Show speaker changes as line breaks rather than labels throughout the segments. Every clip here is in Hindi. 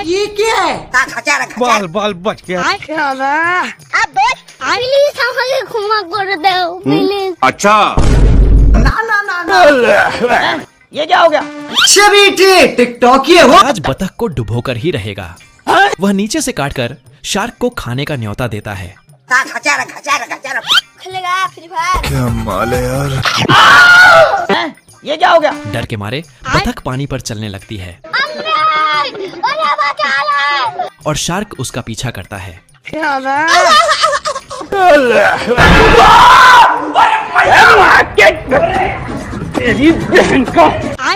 ये क्या है?
बाल बाल बच गया।
अच्छा
ये क्या हो गया? बेटे टिकटॉक ये हो।
आज बतख को डुबोकर ही रहेगा। वह नीचे से काटकर शार्क को खाने का न्योता देता है।
खेलेगा फ्री फायर।
क्या माल है यार।
ये क्या हो गया?
डर के मारे बतख पानी पर चलने लगती है और शार्क उसका पीछा करता है।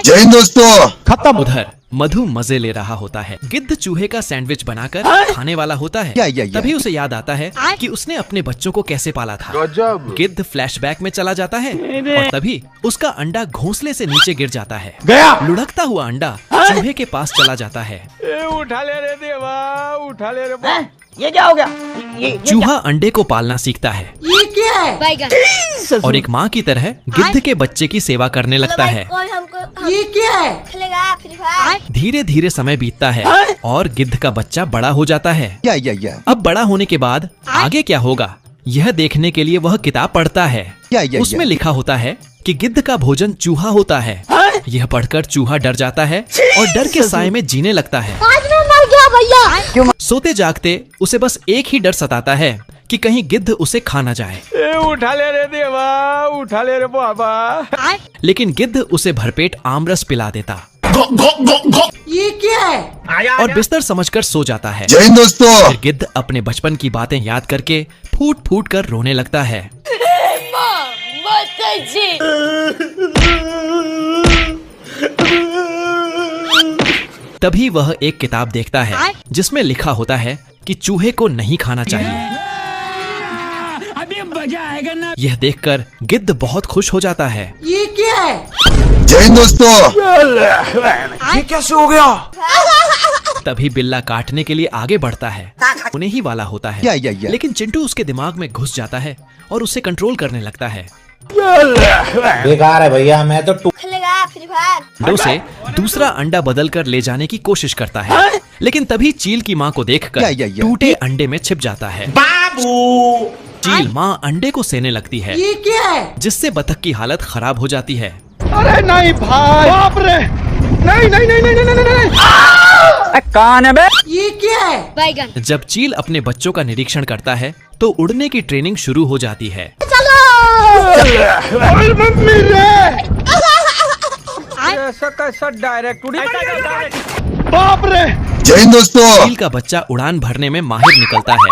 जय हिंद दोस्तों।
खत्म। उधर मधु मजे ले रहा होता है। गिद्ध चूहे का सैंडविच बनाकर खाने वाला होता है। तभी उसे याद आता है कि उसने अपने बच्चों को कैसे पाला था। गिद्ध फ्लैशबैक में चला जाता है और तभी उसका अंडा घोंसले से नीचे गिर जाता है। लुढ़कता हुआ अंडा चूहे के पास चला जाता है।
उठा ले रे देवा, उठा ले रे।
ये क्या हो गया?
चूहा अंडे को पालना सीखता है
ये क्या है?
और एक माँ की तरह गिद्ध के बच्चे की सेवा करने लगता है।
ये क्या है?
खेलेगा फ्री फायर।
धीरे धीरे समय बीतता है और गिद्ध का बच्चा बड़ा हो जाता है। अब बड़ा होने के बाद आगे क्या होगा, यह देखने के लिए वह किताब पढ़ता है। उसमें लिखा होता है कि गिद्ध का भोजन चूहा होता है। यह पढ़कर चूहा डर जाता है और डर के साए में जीने लगता है।
मर गया भैया।
सोते जागते उसे बस एक ही डर सताता है कि कहीं गिद्ध उसे खा न जाए।
उठा ले रे देवा, उठा ले रे बाबा।
लेकिन गिद्ध उसे भरपेट आमरस पिला देता
ये क्या है?
और बिस्तर समझकर सो जाता है।
जय हिंद दोस्तों।
फिर गिद्ध अपने बचपन की बातें याद करके फूट फूट कर रोने लगता है। तभी वह एक किताब देखता है जिसमें लिखा होता है कि चूहे को नहीं खाना चाहिए।
अभी मजा आएगा ना।
यह देखकर गिद्ध बहुत खुश हो जाता है।
ये क्या है?
जय हिंद दोस्तों। ये कैसे हो गया?
तभी बिल्ला काटने के लिए आगे बढ़ता है। उन्हें ही वाला होता है। लेकिन चिंटू उसके दिमाग में घुस जाता है और उसे कंट्रोल करने लगता है।
बेकार है भैया, मैं तो
खेलेगा फ्री फायर।
उसे दूसरा अंडा बदल कर ले जाने की कोशिश करता है, लेकिन तभी चील की माँ को देखकर टूटे अंडे में छिप जाता है।
बाबू
चील माँ अंडे को सेने लगती है,
ये क्या है?
जिससे बतख की हालत खराब हो जाती है।
अरे नहीं भाई, बाप रे। नहीं नहीं नहीं नहीं नहीं नहीं। कौन है बे?
ये क्या है?
बैगन।
जब चील अपने बच्चों का निरीक्षण करता है तो उड़ने की ट्रेनिंग शुरू हो जाती है।
मम्मी रे। ऐसा कैसा डायरेक्ट उड़ी? बाप रे। जय हिंद दोस्तों।
चील का बच्चा उड़ान भरने में माहिर निकलता है।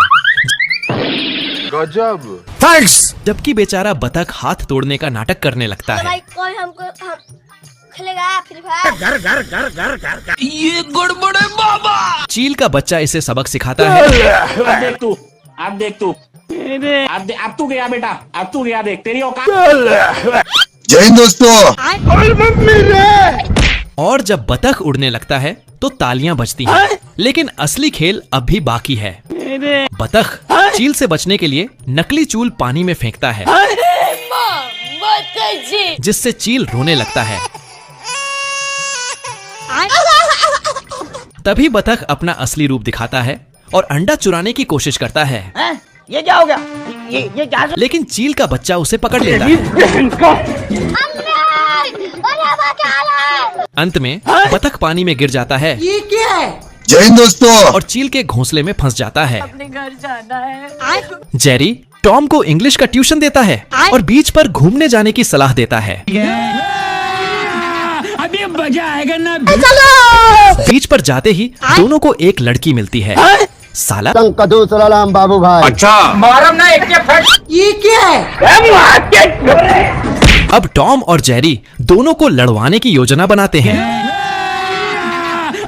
गजब। थैंक्स।
जबकि बेचारा बतख हाथ तोड़ने का नाटक करने लगता है।
भाई कोई हमको खेलेगा फ्री फायर।
घर ये गड़बड़ है बाबा।
चील का बच्चा इसे सबक सिखाता है।
अब देख तू, अब देख तू, अब तू गया बेटा, अब तू गया, देख तेरी औकात।
जय हिंद दोस्तों। मम्मी रे।
और जब बतख उड़ने लगता है तो तालियां बजती हैं। लेकिन असली खेल अब भी बाकी है। बतख चील से बचने के लिए नकली चूल पानी में फेंकता है, जिससे चील रोने लगता है। तभी बतख अपना असली रूप दिखाता है और अंडा चुराने की कोशिश करता है।
ये क्या हो गया? ये क्या?
लेकिन चील का बच्चा उसे पकड़ लेता है। अंत में बतख पानी में गिर जाता है।
ये क्या है?
जय हिंद दोस्तों।
और चील के घोंसले में फंस जाता है।
अपने घर जाना है।
जेरी टॉम को इंग्लिश का ट्यूशन देता है और बीच पर घूमने जाने की सलाह देता है।
अभी मजा आएगा ना।
बीच पर जाते ही दोनों को एक लड़की मिलती है। साला
बाबू भाई।
अच्छा मारम ना एक फट।
ये क्या है?
अब टॉम और जेरी दोनों को लड़वाने की योजना बनाते हैं।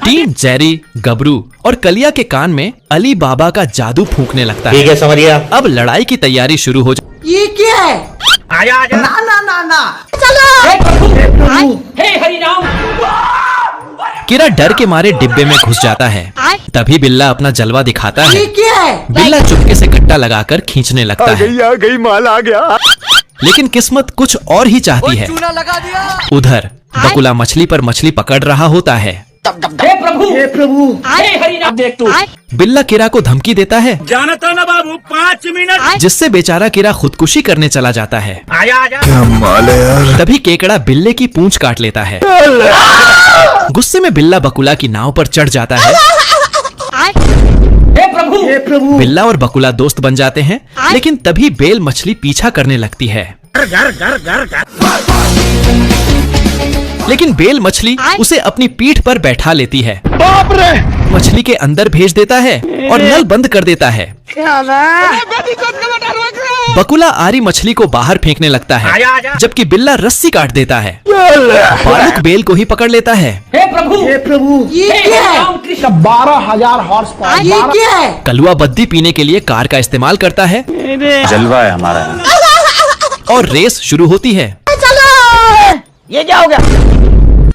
टीम जेरी, गबरू और कलिया के कान में अली बाबा का जादू फूंकने लगता है।
ठीक है, समझ गया।
अब लड़ाई की तैयारी शुरू हो जाती
ये क्या है?
आजा आजा।
ना ना ना ना।
हे हरि राम।
किरा डर के मारे डिब्बे में घुस जाता है। तभी बिल्ला अपना जलवा दिखाता है।
ये क्या है?
बिल्ला चुपके से कट्टा लगाकर खींचने लगता है।
आ गई माल आ गया।
लेकिन किस्मत कुछ और ही चाहती है।
चूना लगा दिया।
उधर बकुला मछली पर मछली पकड़ रहा होता है।
हे प्रभु,
हे प्रभु
अब देख तू।
बिल्ला किरा को धमकी देता है,
जानता ना बाबू 5 मिनट।
जिससे बेचारा किरा खुदकुशी करने चला जाता है।
आजा आजा।
तभी केकड़ा बिल्ले की पूंछ काट लेता है। गुस्से में बिल्ला बकुला की नाव पर चढ़ जाता है।
हे प्रभु
बिल्ला और बकुला दोस्त बन जाते हैं, लेकिन तभी बेल मछली पीछा करने लगती है। लेकिन बेल मछली उसे अपनी पीठ पर बैठा लेती है,
बाप रे।
मछली के अंदर भेज देता है और नल बंद कर देता है। बकुला आरी मछली को बाहर फेंकने लगता है, जबकि बिल्ला रस्सी काट देता है। बालक बेल को ही पकड़ लेता है।
हे प्रभु ये क्या है?
12,000 हॉर्स पावर।
ये क्या है?
कलुआ बद्दी पीने के लिए कार का इस्तेमाल करता है
जलवा है हमारा।
और रेस शुरू होती है।
ये क्या हो गया?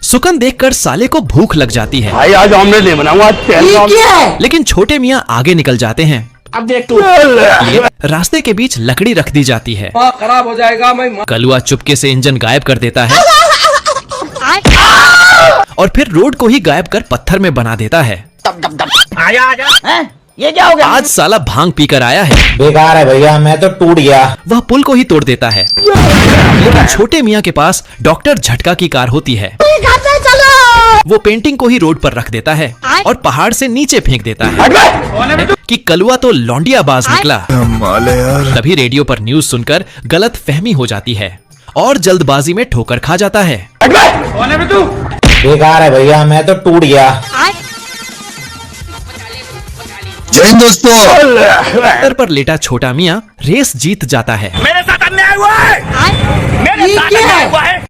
सुकन देखकर साले को भूख लग जाती है,
भाई आज ऑमलेट नहीं बनाऊंगा, आज
ये क्या है?
लेकिन छोटे मियाँ आगे निकल जाते हैं।
अब देख तू।
रास्ते के बीच लकड़ी रख दी जाती है।
खराब हो जाएगा। मैं
कलुआ चुपके से इंजन गायब कर देता है और फिर रोड को ही गायब कर पत्थर में बना देता है।
आजा आजा।
हैं? ये क्या हो गया?
आज साला भांग पीकर आया है,
बेकार है भैया, मैं तो टूट गया।
वह पुल को ही तोड़ देता है। लेकिन छोटे मियाँ के पास डॉक्टर झटका की कार होती है। वो पेंटिंग को ही रोड पर रख देता है और पहाड़ से नीचे फेंक देता है कि कलुआ तो लौंडियाबाज निकला। तभी रेडियो पर न्यूज सुनकर गलत फहमी हो जाती है और जल्दबाजी में ठोकर खा जाता है।
बेकार है भैया, मैं तो टूट गया। जय हिंद दोस्तों।
पत्थर पर लेटा छोटा मियाँ रेस जीत जाता है।
मेरे साथ अन्याय हुआ है। मेरे साथ अन्याय हुआ है।